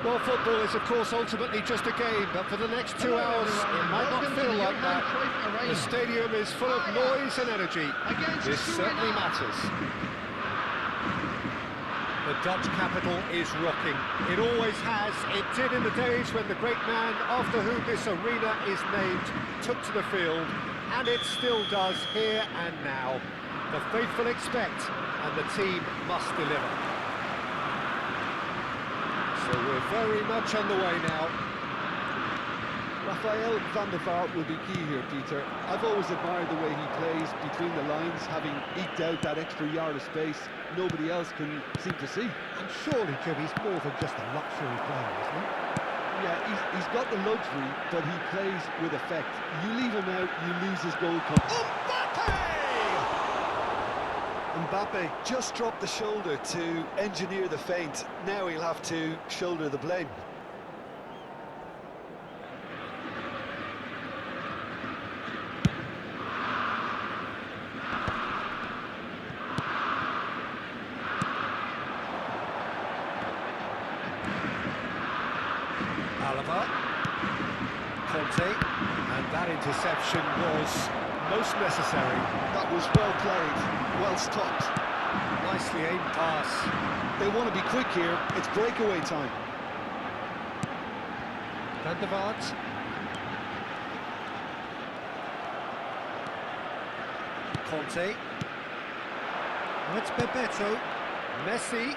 Well, football is, of course, ultimately just a game, but for the next 2 hours, it might not feel like that. The stadium is full of noise and energy. This certainly matters. The Dutch capital is rocking. It always has. It did in the days when the great man after whom this arena is named took to the field, and it still does here and now. The faithful expect, and the team must deliver. So we're very much on the way now. Rafael van der Vaart will be key here, Peter. I've always admired the way he plays between the lines, having eked out that extra yard of space nobody else can seem to see. And surely, Jim, he's more than just a luxury player, isn't he? Yeah, he's got the luxury, but he plays with effect. You leave him out, you lose his goal confidence. Mbappe just dropped the shoulder to engineer the feint. Now he'll have to shoulder the blame. Alaba, Conte, and that interception was most necessary. That was well played, well stopped. Nicely aimed pass. They want to be quick here, it's breakaway time. Van der Vaart. Conte. Oh, it's Bebeto. Messi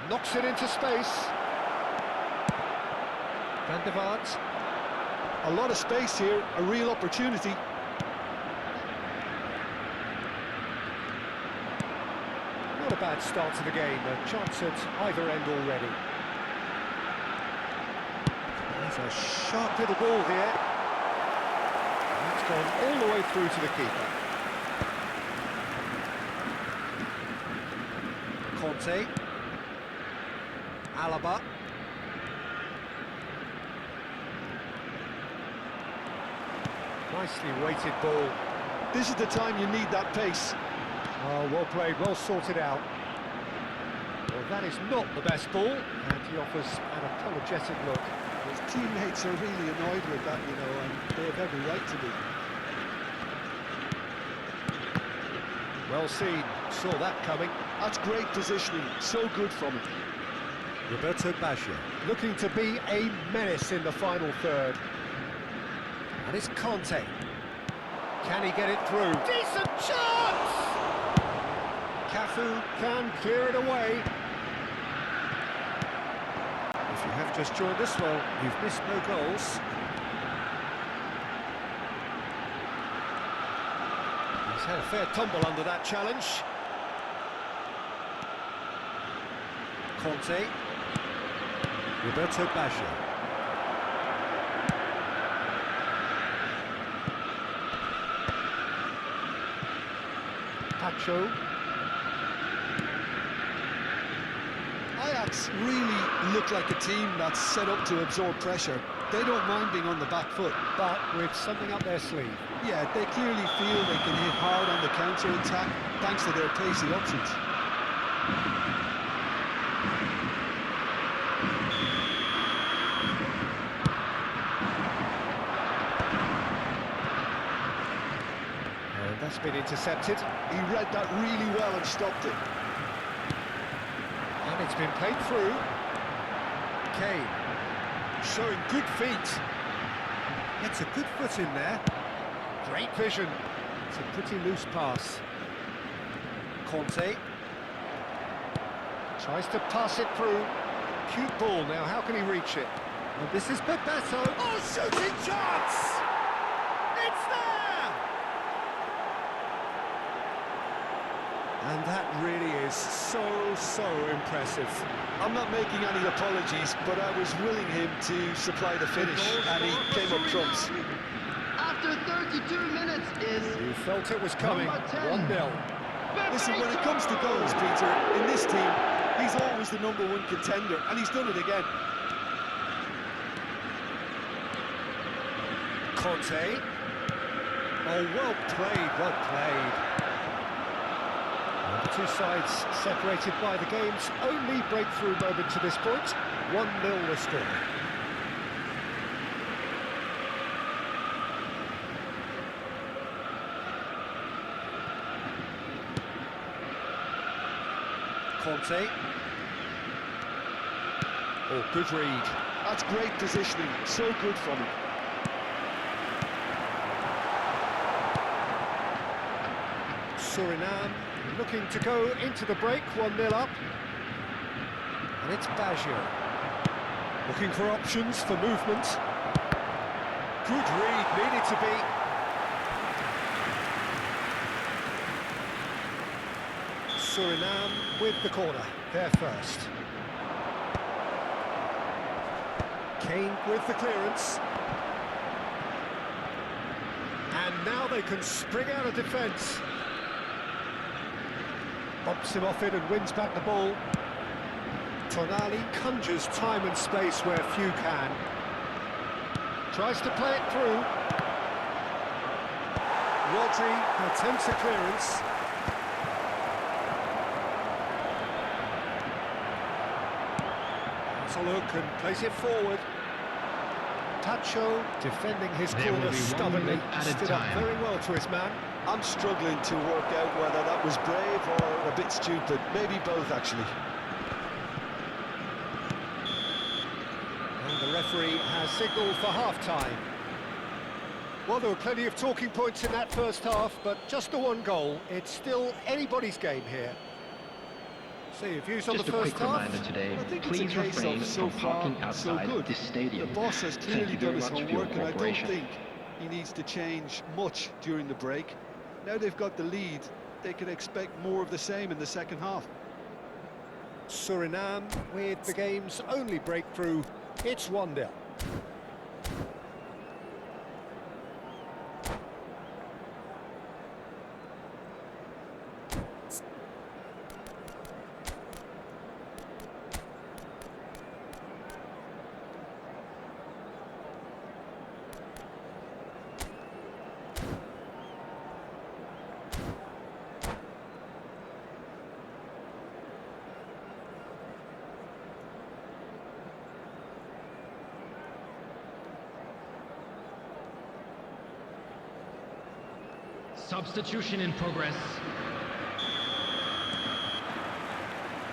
knocks it into space. Van der Vaart. A lot of space here, a real opportunity. Not a bad start to the game, a chance at either end already. There's a sharp little ball here. And it's gone all the way through to the keeper. Conte. Alaba. Nicely weighted ball. This is the time you need that pace. Oh, well played, well sorted out. Well, that is not the best ball, and he offers an apologetic look. His teammates are really annoyed with that, you know, and they have every right to be. Well seen, saw that coming. That's great positioning, so good from him. Roberto Baggio, looking to be a menace in the final third. And it's Conte. Can he get it through? Decent chance! Cafu can clear it away. If you have just joined us, well, you've missed no goals. He's had a fair tumble under that challenge. Conte. Roberto Baggio. Pacho. Ajax really look like a team that's set up to absorb pressure. They don't mind being on the back foot. But with something up their sleeve. Yeah, they clearly feel they can hit hard on the counter-attack thanks to their pacey options. That's been intercepted. He read that really well and stopped it. And it's been played through. Kane showing good feet. Gets a good foot in there. Great vision. It's a pretty loose pass. Conte tries to pass it through. Cute ball now, how can he reach it? And this is Bebeto. Oh, shooting chance! It's there! And that really is so impressive. I'm not making any apologies, but I was willing him to supply the finish, and he came up trumps. After 32 minutes is... You felt it was coming. 1-0. Listen, when it comes to goals, Peter, in this team, he's always the #1 contender, and he's done it again. Conte. Oh, well played, well played. And The two sides separated by the game's only breakthrough moment to this point. 1-0 the score. Conte. Oh, good read. That's great positioning, so good from him. Suriname looking to go into the break, 1-0 up. And it's Baggio. Looking for options for movement. Good read, needed to be. Suriname with the corner, there first. Kane with the clearance. And now they can spring out of defence. Bumps him off it and wins back the ball. Tonali conjures time and space where few can. Tries to play it through. Rodri attempts a clearance. Has a look and plays it forward. Tacho defending his corner stubbornly, stood up very well to his man. I'm struggling to work out whether that was brave or a bit stupid. Maybe both, actually. And the referee has signalled for half-time. Well, there were plenty of talking points in that first half, but just the one goal. It's still anybody's game here. So your views on the Just a first quick half? reminder today, I think please it's a case refrain of so from far, parking so outside good. this stadium. The boss has Thank clearly you done very his much for your homework, and I don't cooperation. think he needs to change much during the break. Now they've got the lead, they can expect more of the same in the second half. Suriname with the game's only breakthrough. It's 1-0. Substitution in progress.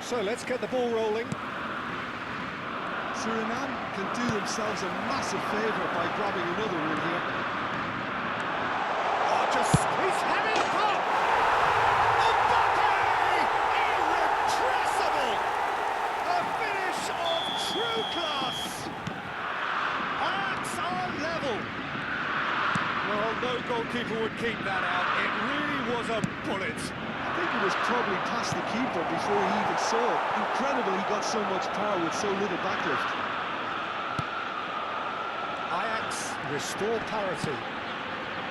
So let's get the ball rolling. Suriname can do themselves a massive favour by grabbing another one here. Oh, he's had it up! Mbappe! Irrepressible! A finish of true class! Hearts are level! Well, no goalkeeper would keep that out. It really was a bullet. I think it was probably past the keeper before he even saw it. Incredible he got so much power with so little backlift. Ajax restore parity.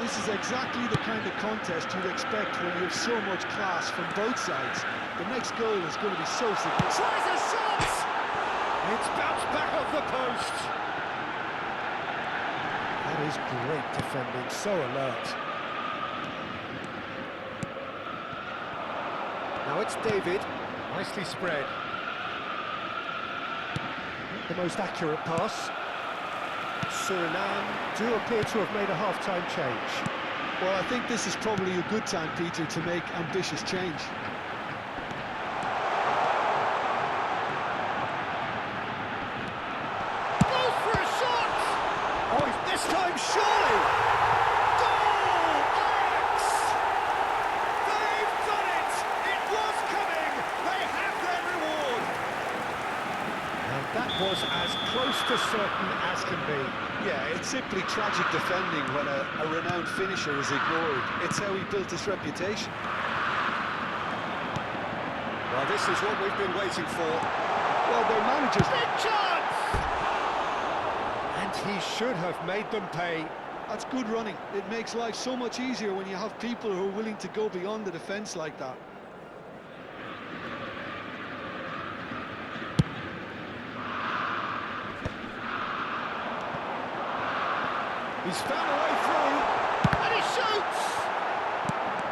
This is exactly the kind of contest you'd expect when you have so much class from both sides. The next goal is going to be so significant. Tries a shot! It's bounced back off the post. That is great defending, so alert. Now it's David, nicely spread. The most accurate pass. Suriname do appear to have made a half-time change. Well, I think this is probably a good time, Peter, to make ambitious change. Goes for a shot! Oh, this time surely! Goal! Ajax! They've done it! It was coming! They have their reward! And that was as close to certain as can be. Yeah, it's simply tragic defending when a renowned finisher is ignored. It's how he built his reputation. Well, this is what we've been waiting for. Well, their managers... Big chance! And he should have made them pay. That's good running. It makes life so much easier when you have people who are willing to go beyond the defence like that. He's found a way through, and he shoots!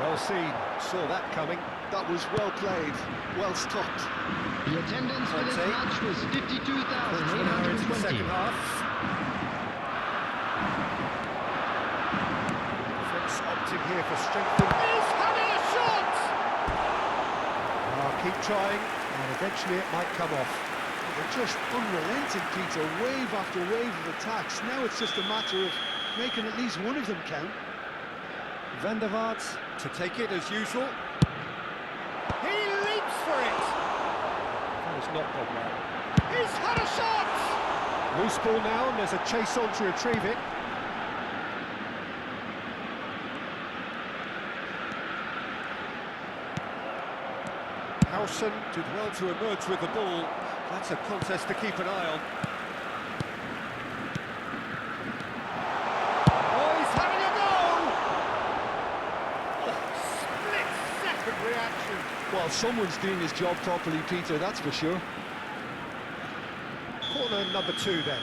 Well seen, saw that coming. That was well played, well stopped. The attendance for this Conte. match was Now into the 52,820. second half. Defence opting here for strengthening. He's having a shot! Keep trying, and eventually it might come off. They're just unrelenting, Peter. Wave after wave of attacks. Now it's just a matter of making at least one of them count. Van der Vaart to take it as usual. He leaps for it! That has not gone well. He's had a shot! Loose ball now, and there's a chase on to retrieve it. Howson did well to emerge with the ball. That's a contest to keep an eye on. Oh, he's having a go! Split-second reaction. Well, someone's doing his job properly, Peter, that's for sure. Corner number 2 then.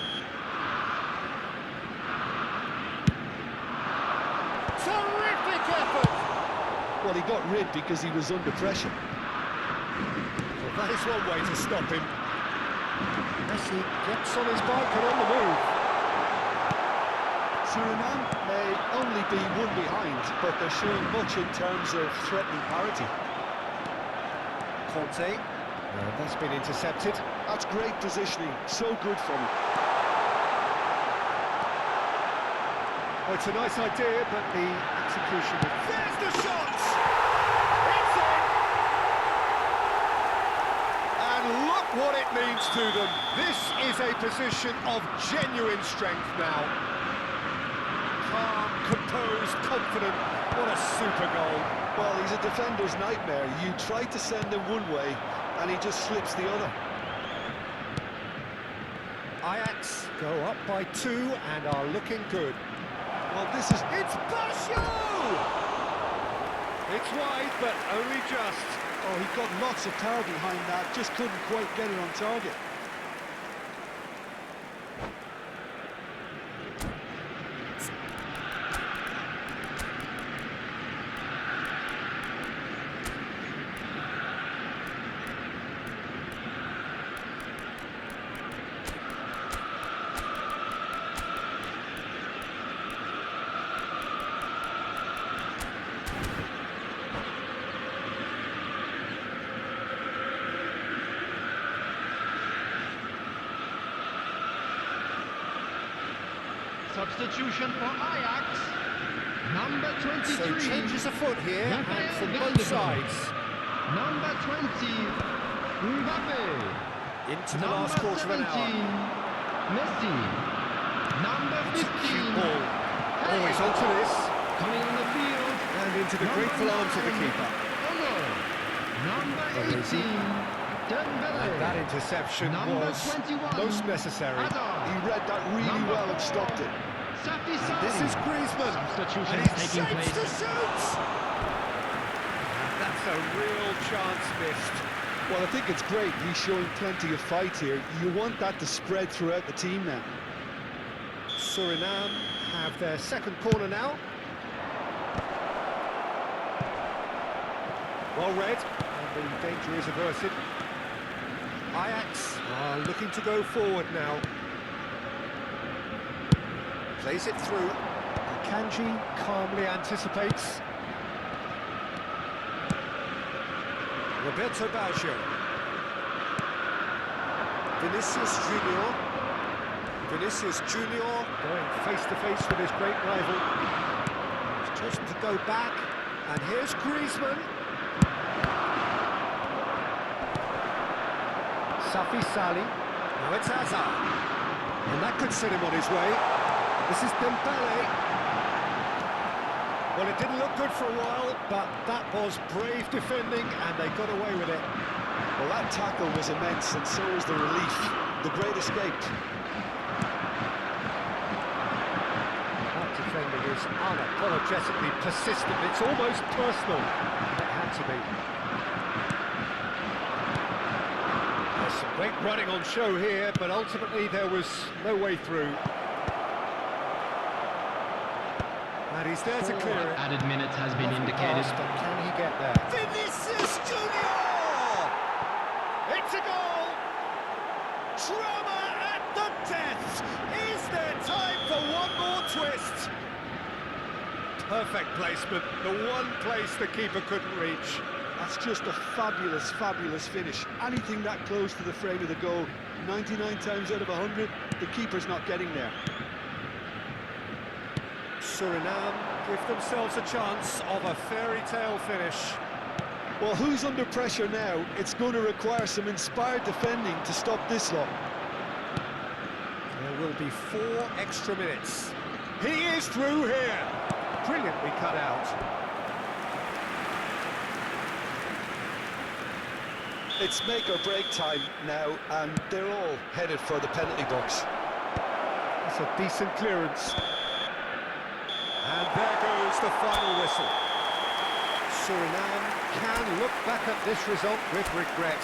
Terrific effort! Well, he got rid because he was under pressure. Well, that is one way to stop him. Messi gets on his bike and on the move. Suriname may only be one behind, but they're showing much in terms of threatening parity. Conte. That's been intercepted. That's great positioning, so good from him. Well, it's a nice idea, but the execution... There's the shot! It's in! And look what it means to them. This is a position of genuine strength now. Calm, composed, confident. What a super goal. Well, he's a defender's nightmare. You try to send him one way, and he just slips the other. Ajax go up by 2 and are looking good. Well, this is... It's Basho! It's wide, but only just. Oh, he got lots of power behind that, just couldn't quite get it on target. Substitution for Ajax. Number 23. So changes afoot here, and Rafael from Van both der Vaart. sides. Number 20, Mbappe. Into the Number last quarter of an 17, hour. Messi. Number 15, Cute ball. Always onto this, coming on the field. and into the Number grateful arms of the 9, keeper. Ono. Number 18, Dembele. And that interception Number was 21, most necessary. Hazard. He read that really Number well and 4, stopped it. Safi And this Sari. is Griezmann, Substitution and he taking shapes place. to shoot! And that's a real chance missed. Well, I think it's great. He's showing plenty of fight here. You want that to spread throughout the team now. Suriname have their second corner now. Well read, and the danger is averted. Ajax are looking to go forward now. Plays it through. Kanji calmly anticipates. Roberto Baggio. Vinicius Junior. Vinicius Junior going face to face with his great rival. He's chosen to go back, and here's Griezmann. Safi Sali. Now it's Hazard. And that could set him on his way. This is Dembele. Well, it didn't look good for a while, but that was brave defending, and they got away with it. Well, that tackle was immense, and so was the relief. The great escape. That defending is unapologetically persistent. It's almost personal. It had to be. There's some great running on show here, but ultimately there was no way through. And he's there to clear it. Added minute has been Lovely indicated. pass, but can he get there? Vinicius Junior! It's a goal! Drama at the death! Is there time for one more twist? Perfect placement, the one place the keeper couldn't reach. That's just a fabulous, fabulous finish. Anything that close to the frame of the goal, 99 times out of 100, the keeper's not getting there. Suriname give themselves a chance of a fairy tale finish. Well, who's under pressure now? It's going to require some inspired defending to stop this lot. There will be 4 extra minutes. He is through here. Brilliantly cut out. It's make or break time now, and they're all headed for the penalty box. It's a decent clearance. And there goes the final whistle. Suriname can look back at this result with regret.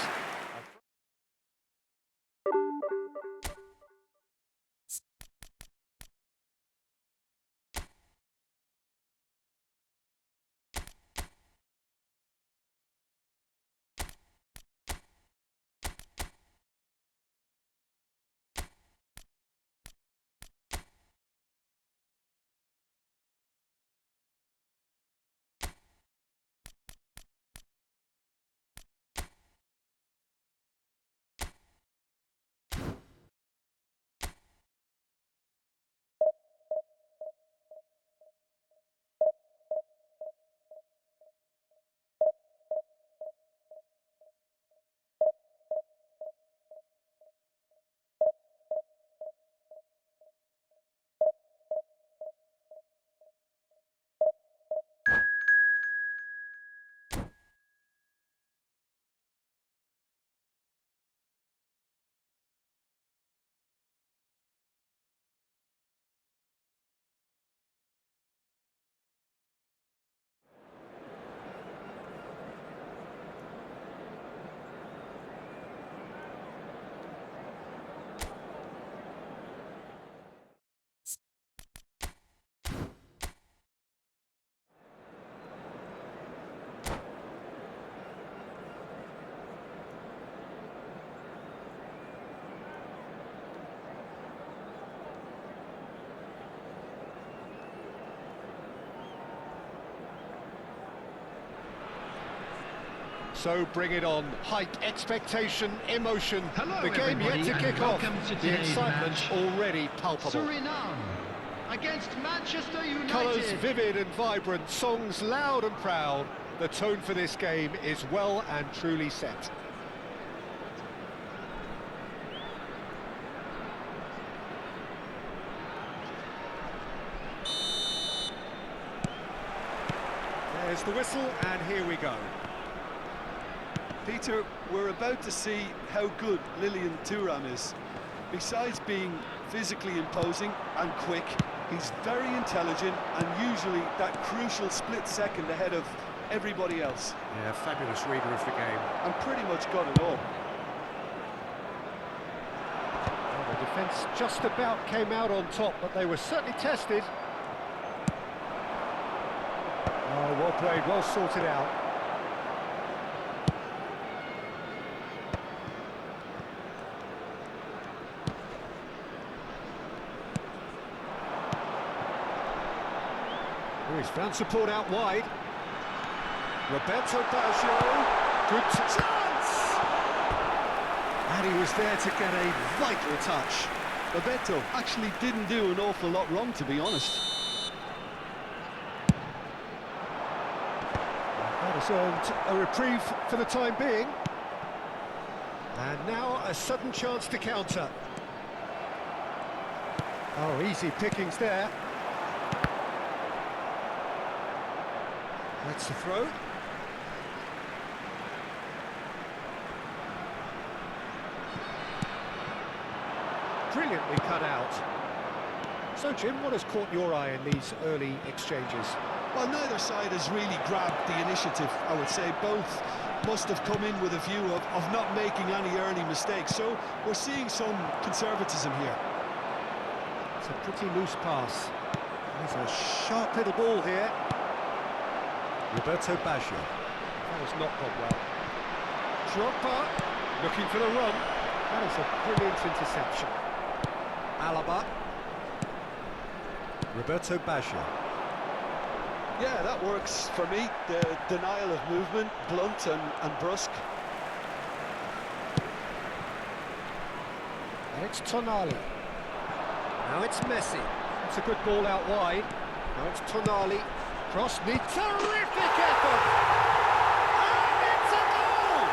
So bring it on. Hype, expectation, emotion. Hello, the game yet everybody, to kick and off. welcome to The today's excitement match. already palpable. Suriname against Manchester United. Colours vivid and vibrant, songs loud and proud. The tone for this game is well and truly set. There's the whistle, and here we go. Peter, we're about to see how good Lilian Thuram is. Besides being physically imposing and quick, he's very intelligent and usually that crucial split second ahead of everybody else. Yeah, fabulous reader of the game. And pretty much got it all. Well, the defence just about came out on top, but they were certainly tested. Oh, well played, well sorted out. Oh, he's found support out wide. Roberto Baggio, good chance! And he was there to get a vital touch. Roberto actually didn't do an awful lot wrong, to be honest. That has earned a reprieve for the time being. And now a sudden chance to counter. Oh, easy pickings there. That's the throw. Brilliantly cut out. So, Jim, what has caught your eye in these early exchanges? Well, neither side has really grabbed the initiative, I would say. Both must have come in with a view of not making any early mistakes. So we're seeing some conservatism here. It's a pretty loose pass. There's a sharp little ball here. Roberto Baggio. That has not gone well. Drogba, looking for the run. That is a brilliant interception. Alaba. Roberto Baggio. Yeah, that works for me. The denial of movement, blunt and brusque. And it's Tonali. Now it's Messi. It's a good ball out wide. Now it's Tonali. Cross needs terrific effort. And it's a goal!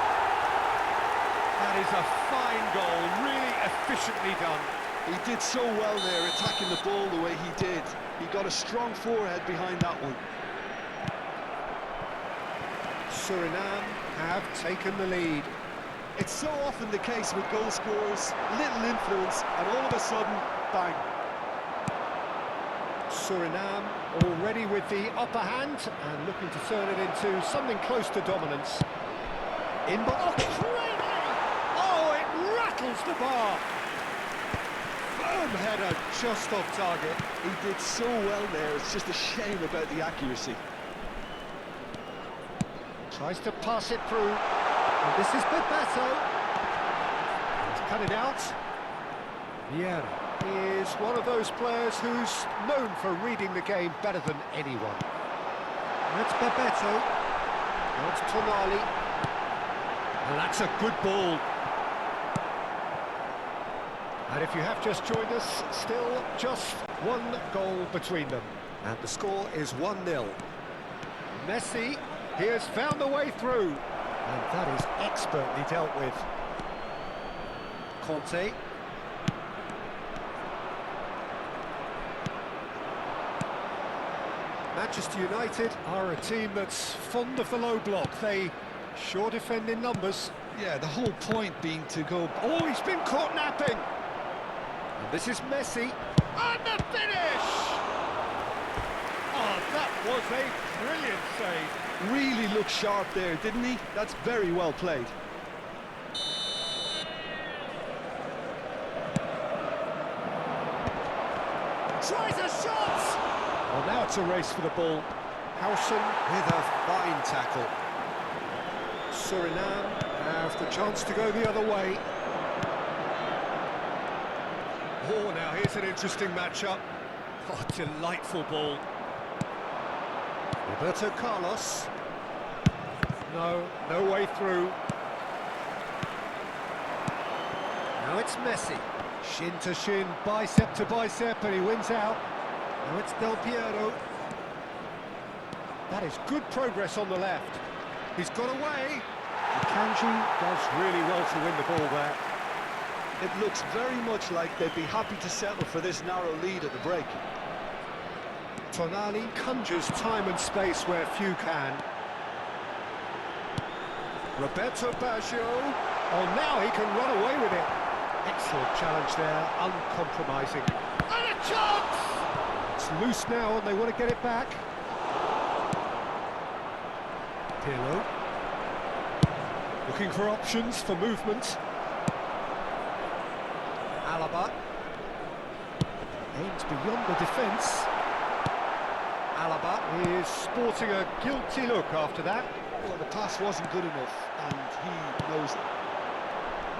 That is a fine goal, really efficiently done. He did so well there, attacking the ball the way he did. He got a strong forehead behind that one. Suriname have taken the lead. It's so often the case with goal scorers, little influence, and all of a sudden, bang. Suriname already with the upper hand and looking to turn it into something close to dominance. Oh, it rattles the bar. Firm header just off target. He did so well there, it's just a shame about the accuracy. Tries to pass it through. And this is Bebeto. He's cut it out. Vieira is one of those players who's known for reading the game better than anyone. That's Bebeto. That's Tonali. And that's a good ball. And if you have just joined us, still just one goal between them. And the score is 1-0. Messi, he has found the way through. And that is expertly dealt with. Conte. Manchester United are a team that's fond of the low block. They sure defend in numbers. Yeah, the whole point being to go... Oh, he's been caught napping! And this is Messi. And the finish! Oh, that was a brilliant save. Really looked sharp there, didn't he? That's very well played. Tries a shot! Well, now it's a race for the ball. Howson with a fine tackle. Suriname have the chance to go the other way. Oh, now here's an interesting matchup. Oh, delightful ball. Roberto Carlos. No way through. Now it's Messi. Shin to shin, bicep to bicep, and he wins out. Now it's Del Piero. That is good progress on the left. He's got away. Akanji does really well to win the ball there. It looks very much like they'd be happy to settle for this narrow lead at the break. Tonali conjures time and space where few can. Roberto Baggio. Oh, now he can run away with it. Excellent challenge there, uncompromising. And a chance! It's loose now and they want to get it back. Pirlo. Looking for options for movement. Alaba. Aims beyond the defence. Alaba is sporting a guilty look after that. Well, the pass wasn't good enough, and he knows it.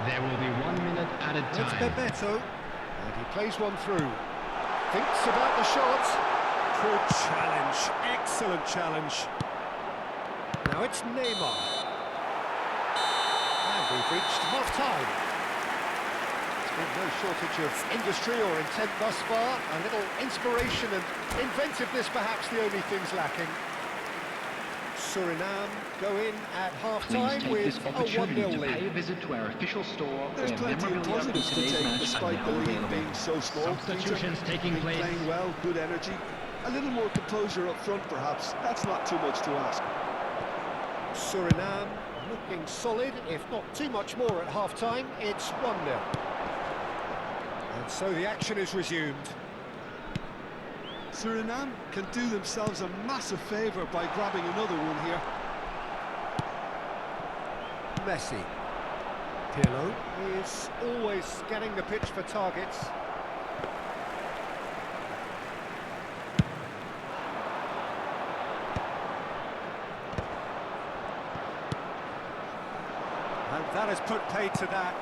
There will be 1 minute added It's time. Bebeto, and he plays one through. Thinks about the shot. Good challenge, excellent challenge. Now it's Neymar. And we've reached half-time. There's been no shortage of industry or intent thus far. A little inspiration and inventiveness, perhaps the only things lacking. Suriname go in at Please half-time take with this a opportunity 1-0 to pay a lead. visit to our official store. There's where plenty of memorabilia from positives to today's take, match are despite now the lead available. being so small. Substitutions taking Been place. playing well, good energy. A little more composure up front, perhaps. That's not too much to ask. Suriname looking solid, if not too much more at half-time. It's 1-0. And so the action is resumed. Suriname can do themselves a massive favour by grabbing another one here. Messi. Pirlo is always scanning the pitch for targets. That has put paid to that.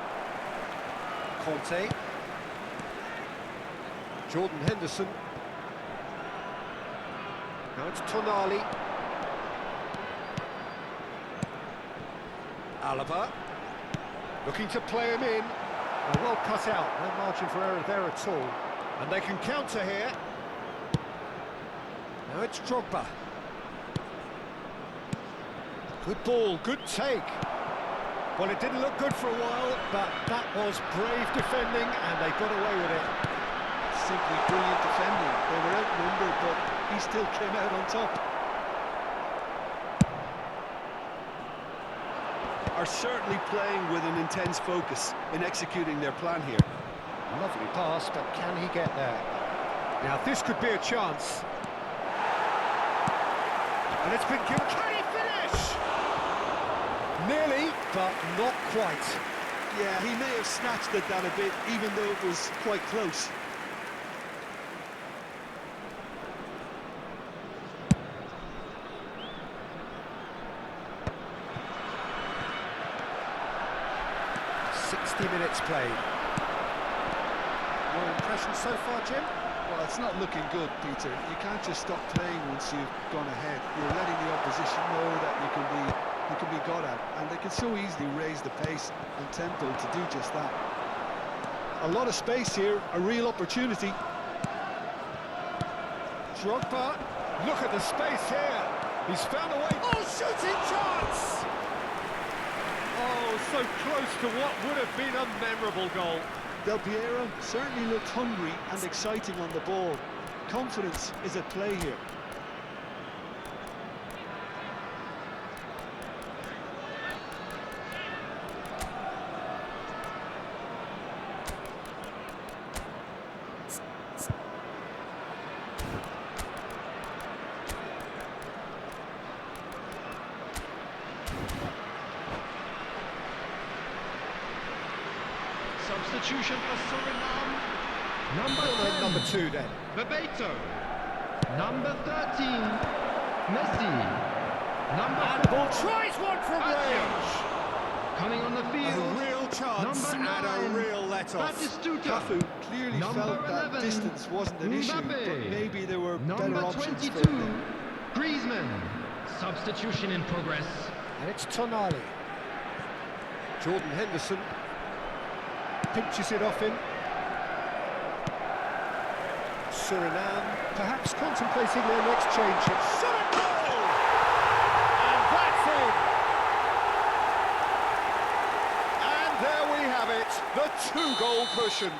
Conte. Jordan Henderson. Now it's Tonali. Alaba. Looking to play him in. Well cut out, no margin for error there at all. And they can counter here. Now it's Drogba. Good ball, good take. Well, it didn't look good for a while, but that was brave defending, and they got away with it. Simply brilliant defending. They were outnumbered, but he still came out on top. Are certainly playing with an intense focus in executing their plan here. Lovely pass, but can he get there? Now, this could be a chance. And it's been given. Can he finish? Nearly, but not quite. Yeah, he may have snatched at that a bit, even though it was quite close. Minutes played. Your impression so far, Jim? Well, it's not looking good, Peter. You can't just stop playing once you've gone ahead. You're letting the opposition know that you can be got at, and they can so easily raise the pace and tempo to do just that. A lot of space here, a real opportunity. Drogba, look at the space here. He's found a way. Oh, shooting chance! Oh, so close to what would have been a memorable goal. Del Piero certainly looked hungry and exciting on the ball. Confidence is at play here. Substitution for Suriname. Number 2 then. Bebeto. Number 13. Messi. Number 4. Ball tries one from range. Coming on the A field. real chance Number and a 9. real let-off. Batistuta. Cafu clearly Number felt that 11. distance wasn't an issue, Mbappe. but maybe there were Number better options 22. for him. Griezmann. Substitution in progress. And it's Tonali. Jordan Henderson pinches it off him. Suriname perhaps contemplating their next change. Shot at goal! And that's in! And there we have it, the 2-goal cushion.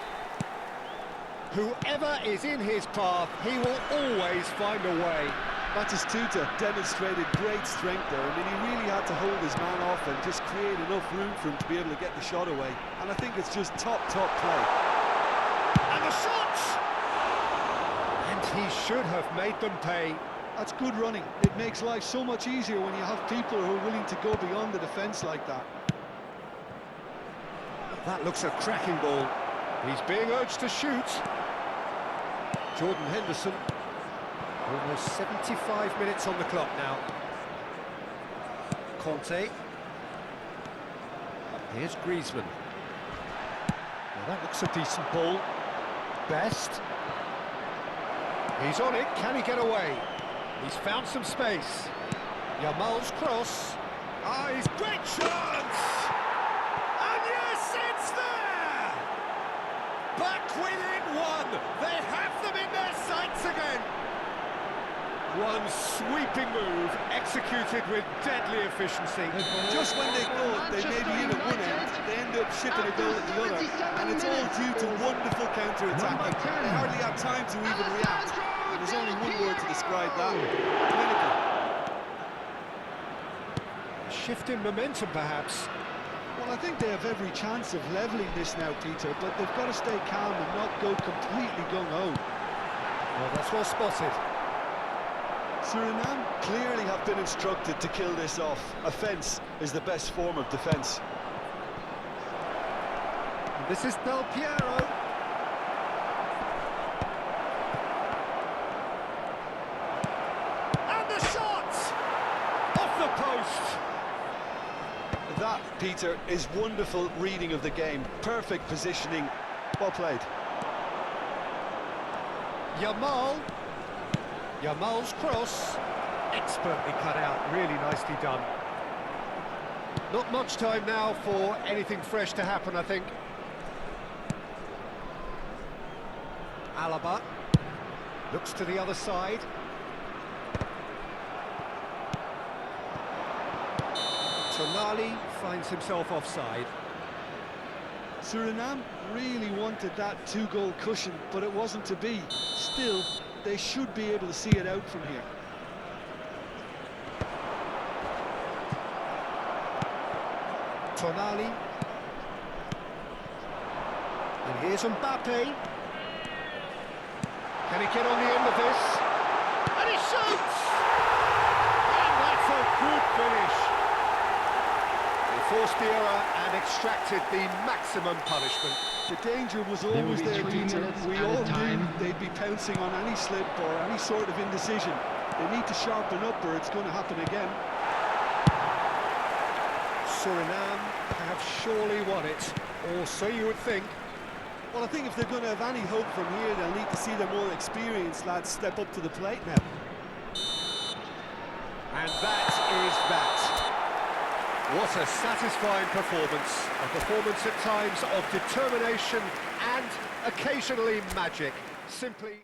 Whoever is in his path, he will always find a way. Batistuta demonstrated great strength there. I mean, he really had to hold his man off and just create enough room for him to be able to get the shot away. And I think it's just top play. And the shot! And he should have made them pay. That's good running. It makes life so much easier when you have people who are willing to go beyond the defence like that. That looks a cracking ball. He's being urged to shoot. Jordan Henderson. Almost 75 minutes on the clock now. Conte. Here's Griezmann. Well, that looks a decent ball. Best. He's on it. Can he get away? He's found some space. Yamal's cross. Ah, he's great chance! And yes, it's there! Back within one. They have them in their sights again. One sweeping move, executed with deadly efficiency. Just when they thought they may be in at one end, they end up shipping a goal at the other. And it's all due to wonderful counter-attacking. They hardly had time to even react. And there's only one word to describe that. Clinical. A shift in momentum, perhaps. Well, I think they have every chance of levelling this now, Peter, but they've got to stay calm and not go completely gung-ho. Well, that's well spotted. Suriname clearly have been instructed to kill this off. Offence is the best form of defence. This is Del Piero. And the shot! Off the post! That Peter, is wonderful reading of the game. Perfect positioning. Well played. Yamal's cross. Expertly cut out, really nicely done. Not much time now for anything fresh to happen, I think. Alaba looks to the other side. Tonali finds himself offside. Suriname really wanted that two-goal cushion, but it wasn't to be. Still, they should be able to see it out from here. Tonali. And here's Mbappe. Can he get on the end of this? And he shoots! And that's a good finish. They forced the error and extracted the maximum punishment. The danger was There will always be there, 3 Peter. minutes We at a all knew time. they'd be pouncing on any slip or any sort of indecision. They need to sharpen up or it's going to happen again. Suriname have surely won it, or so you would think. Well, I think if they're going to have any hope from here, they'll need to see their more experienced lads step up to the plate now. And that is that. What a satisfying performance. A performance at times of determination and occasionally magic. Simply...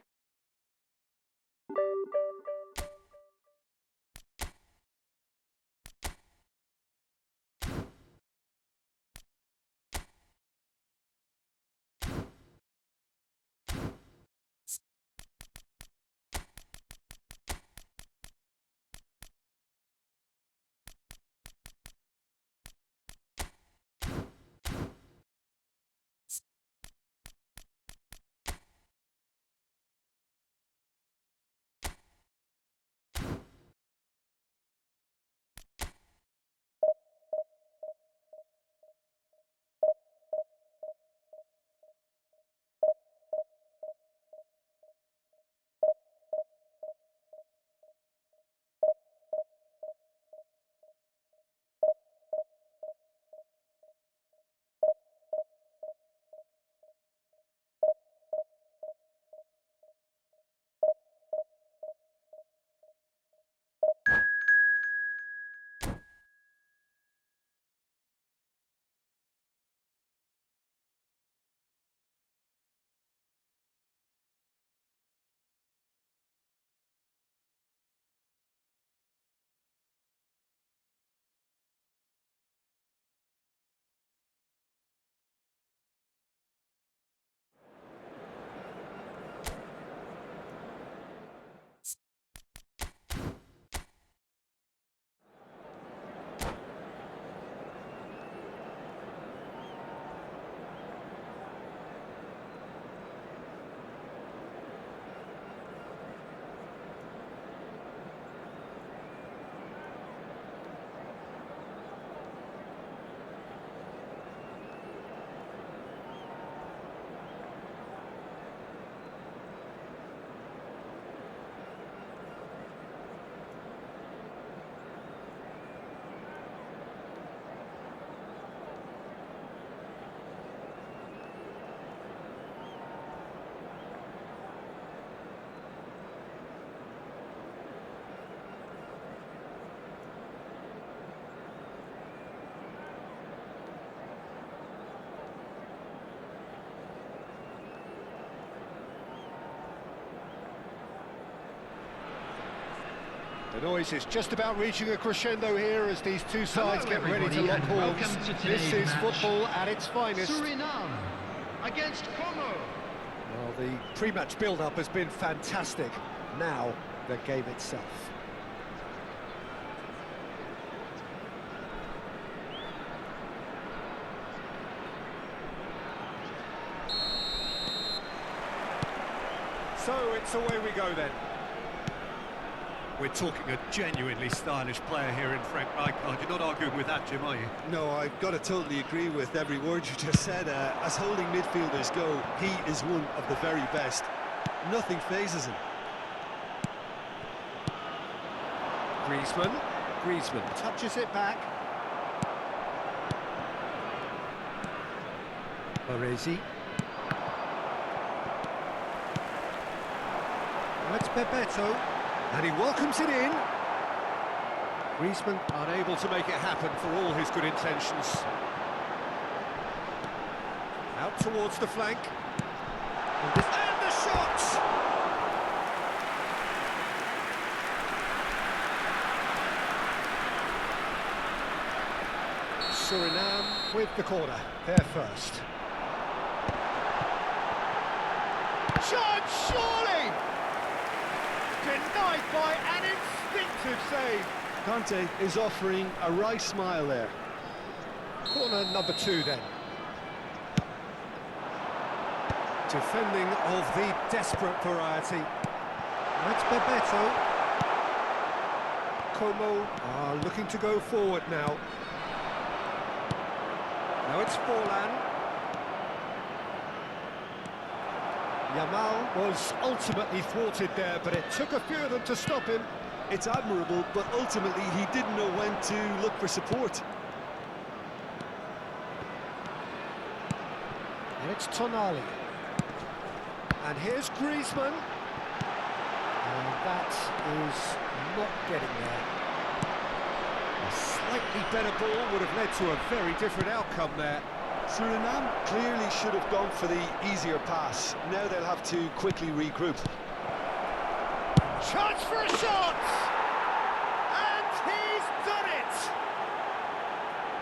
The noise is just about reaching a crescendo here as these two sides Hello, get ready to everybody, lock and horns. welcome to This today's is match. football at its finest. Suriname against Congo. Well, the pre-match build-up has been fantastic. Now, the game itself. So it's away we go then. We're talking a genuinely stylish player here in Frank Rijkaard. You're not arguing with that, Jim, are you? No, I've got to totally agree with every word you just said. As holding midfielders go, he is one of the very best. Nothing phases him. Griezmann touches it back. Baresi. Now it's Bebeto, and he welcomes it in. Griezmann unable to make it happen for all his good intentions. Out towards the flank. And the shot! Suriname with the corner, there first. Shot, surely! Denied by an instinctive save. Kante is offering a right smile there. Corner number 2 then. Defending of the desperate variety. That's Bebeto. Como are looking to go forward now. Now it's Forlan. Yamal was ultimately thwarted there, but it took a few of them to stop him. It's admirable, but ultimately he didn't know when to look for support. And it's Tonali. And here's Griezmann. And that is not getting there. A slightly better ball would have led to a very different outcome there. Suriname clearly should have gone for the easier pass. Now they'll have to quickly regroup. Chance for a shot! And he's done it!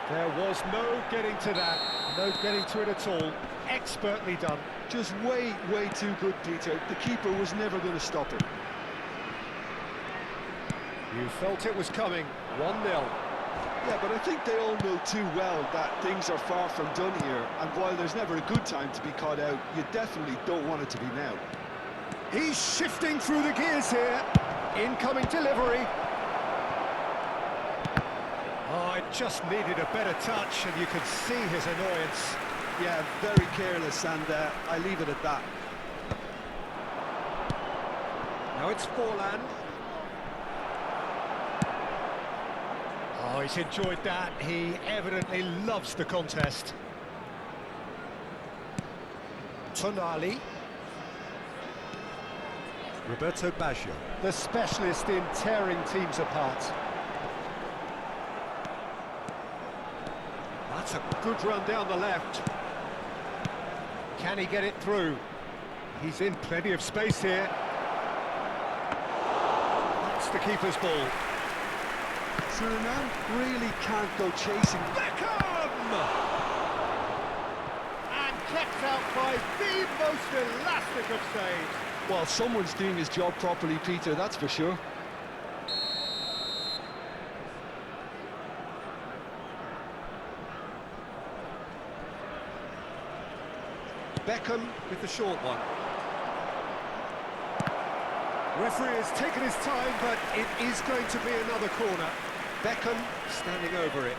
There was no getting to that, no getting to it at all. Expertly done. Just way too good, Peter. The keeper was never going to stop it. You felt it was coming, 1-0. Yeah, but I think they all know too well that things are far from done here, and while there's never a good time to be caught out, you definitely don't want it to be now. He's shifting through the gears here. Incoming delivery. Oh, it just needed a better touch, and you could see his annoyance. Yeah, very careless, and I leave it at that. Now it's Forlan. Oh, he's enjoyed that. He evidently loves the contest. Tonali. Roberto Baggio, the specialist in tearing teams apart. That's a good run down the left. Can he get it through? He's in plenty of space here. That's the keeper's ball. Suriname really can't go chasing. Beckham! And kept out by the most elastic of saves. Well, someone's doing his job properly, Peter, that's for sure. Beckham with the short one. Referee has taken his time, but it is going to be another corner. Beckham standing over it.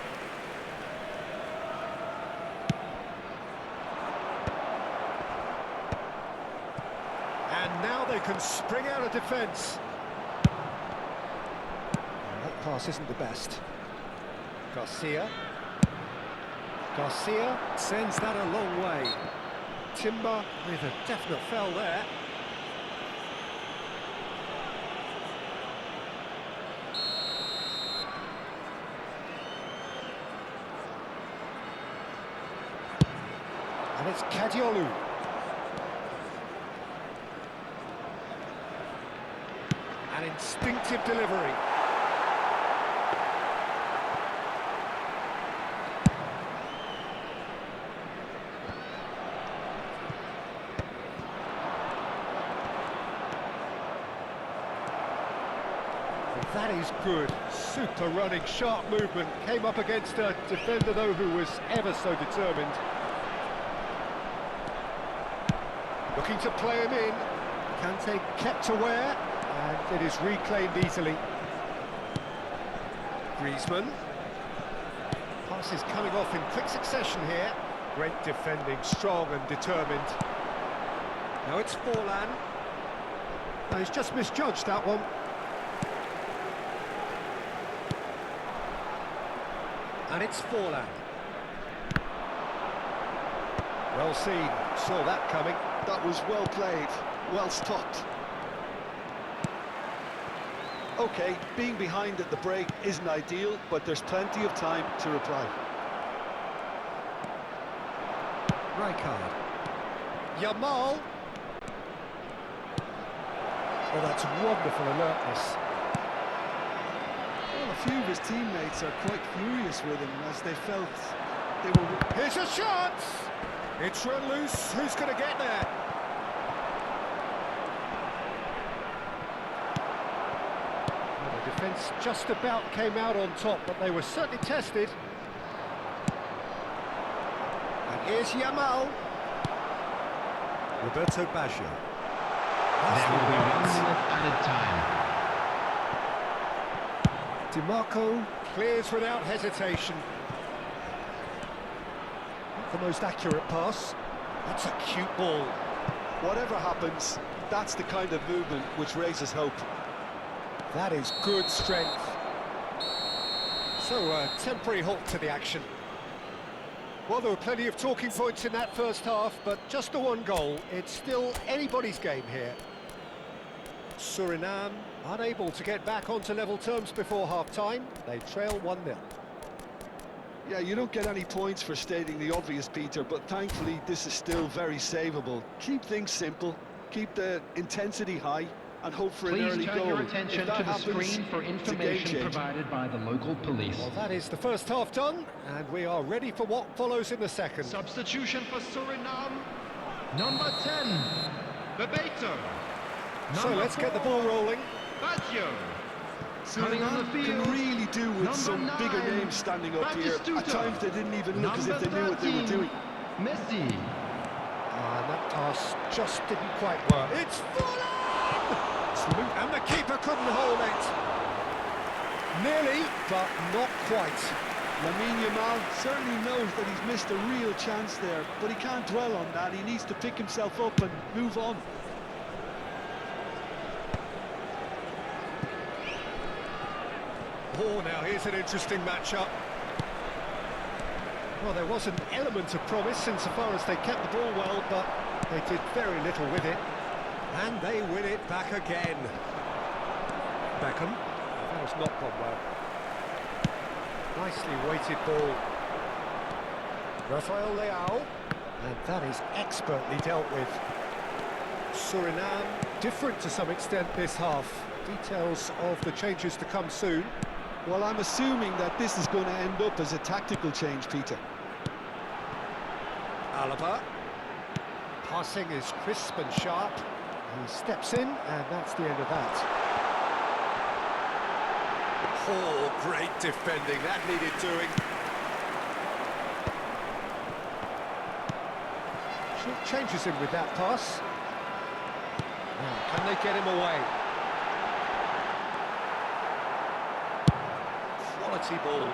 And now they can spring out of defence. That pass isn't the best. Garcia. Garcia sends that a long way. Timber with a definite foul there. And it's Kadiolu. An instinctive delivery. That is good. Super running, sharp movement. Came up against a defender, though, who was ever so determined. Looking to play him in. Kante kept aware, and it is reclaimed easily. Griezmann. Pass is coming off in quick succession here. Great defending, strong and determined. Now it's Forlan. No, he's just misjudged that one. And it's Forlan. Well seen, saw that coming. That was well played, well stopped. OK, being behind at the break isn't ideal, but there's plenty of time to reply. Rijkaard. Yamal. Oh, that's wonderful alertness. Well, a few of his teammates are quite furious with him as they felt they were... Here's a shot! It's run loose, who's going to get there? Well, the defence just about came out on top, but they were certainly tested. And here's Yamal. Roberto Baggio. There will be 1 minute added time. DiMarco clears without hesitation. Not the most accurate pass. That's a cute ball. Whatever happens, that's the kind of movement which raises hope. That is good strength. So, a temporary halt to the action. Well, there were plenty of talking points in that first half, but just the one goal. It's still anybody's game here. Suriname unable to get back onto level terms before half-time. They trail 1-0. Yeah, you don't get any points for stating the obvious, Peter, but thankfully this is still very savable. Keep things simple, keep the intensity high, and hope for an Please early turn goal. your attention If that to the happens, screen for it's a game information changer. provided by the local police. Well, that is the first half done, and we are ready for what follows in the second. Substitution for Suriname. Number 10, Bebeto. So let's get the ball rolling. Baggio. Coming on the Suriname field. can really do with Number some bigger 9, names standing up here. At Batistuta. times they didn't even look as if they knew what they were doing. Messi. And that pass just didn't quite work. It's full on! And the keeper couldn't hold it. Nearly, but not quite. Lamine Yamal certainly knows that he's missed a real chance there, but he can't dwell on that. He needs to pick himself up and move on. Oh, now here's an interesting matchup. Well, there was an element of promise insofar as they kept the ball well, but they did very little with it. And they win it back again. Beckham. That has not gone well. Nicely weighted ball. Rafael Leao. And that is expertly dealt with. Suriname, different to some extent this half. Details of the changes to come soon. Well, I'm assuming that this is going to end up as a tactical change, Peter. Alaba. Passing is crisp and sharp. He steps in, and that's the end of that. Oh, great defending. That needed doing. Short changes him with that pass. Now, can they get him away? Quality ball.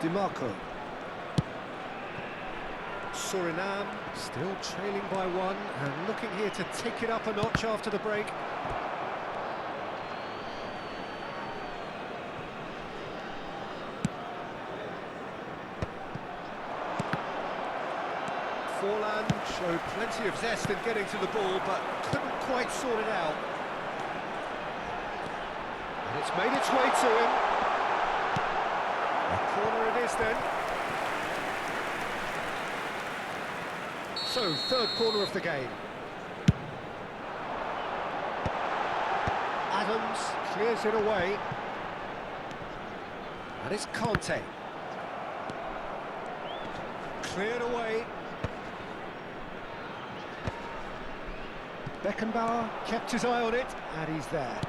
DiMarco. Suriname still trailing by 1 and looking here to take it up a notch after the break. Forlan showed plenty of zest in getting to the ball, but couldn't quite sort it out. And it's made its way to him. A corner it is then. So, third corner of the game. Adams clears it away. And it's Conte. Cleared away. Beckenbauer kept his eye on it, and he's there.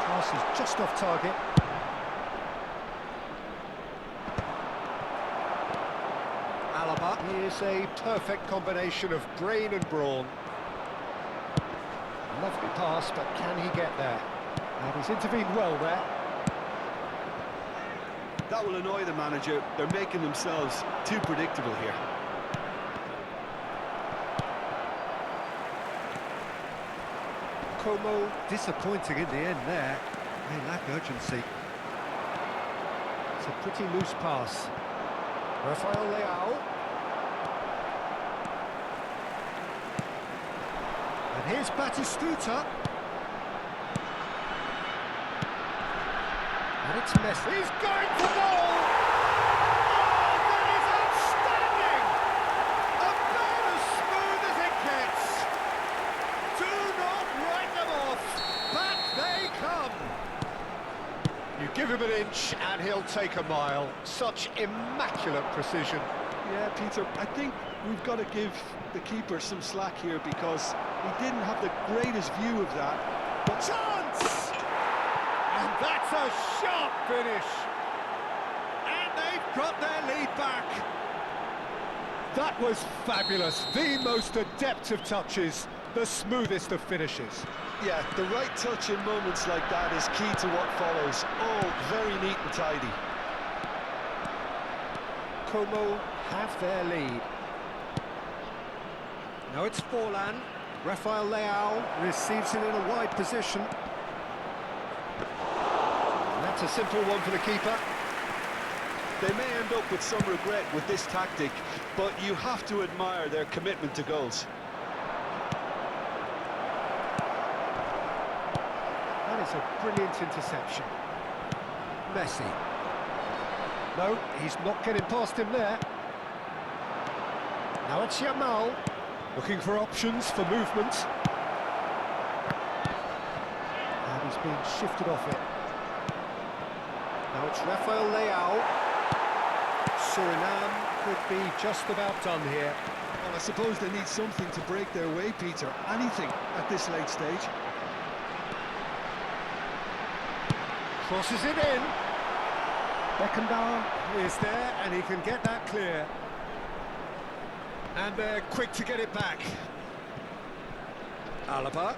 Pass is just off target. Alaba is a perfect combination of brain and brawn. Lovely pass, but can he get there? And he's intervened well there. That will annoy the manager. They're making themselves too predictable here. Como disappointing in the end there. They lack urgency. It's a pretty loose pass. Rafael Leao. And here's Batistuta. And it's Messi. He's going for goal! Oh, that is outstanding! About as smooth as it gets. Do not write them off. Back they come. You give him an inch and he'll take a mile. Such immaculate precision. Yeah, Peter, I think we've got to give the keeper some slack here because he didn't have the greatest view of that. But Chance! And that's a sharp finish. And they've got their lead back. That was fabulous. The most adept of touches, the smoothest of finishes. yeah, the right touch in moments like that is key to what follows. All very neat and tidy. Como have their lead. Now it's Forlan. Rafael Leao receives it in a wide position. And that's a simple one for the keeper. They may end up with some regret with this tactic, but you have to admire their commitment to goals. That is a brilliant interception. Messi. No, he's not getting past him there. Now it's Yamal, looking for options for movement. And he's being shifted off it. Now it's Rafael Leao. Suriname could be just about done here. Well, I suppose they need something to break their way, Peter. Anything at this late stage. Crosses it in. Beckenbauer is there and he can get that clear. And they're quick to get it back. Alaba.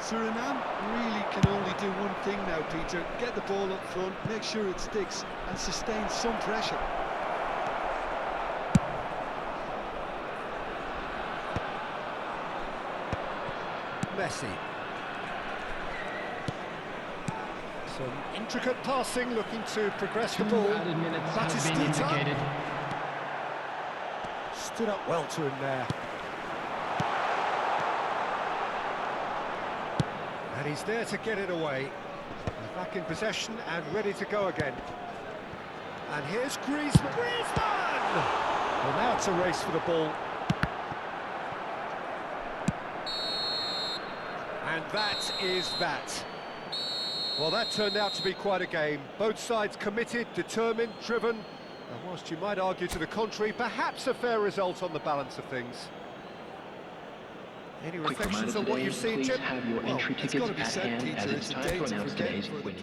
Suriname really can only do one thing now, Peter. Get the ball up front, make sure it sticks, and sustain some pressure. Messi. Some intricate passing, looking to progress the ball. 2 added minutes have been indicated. Stood up well to him there. And he's there to get it away. He's back in possession and ready to go again. And here's Griezmann. Griezmann! Well, now it's a race for the ball. And that is that. Well, that turned out to be quite a game. Both sides committed, determined, driven. And whilst you might argue to the contrary, perhaps a fair result on the balance of things. Any Quick reflections reminder on what today, you've seen, please Jim? have your Well, entry it's tickets gotta be at said, hand Peter, as it's it's a time day to to announce forget today's for- winner.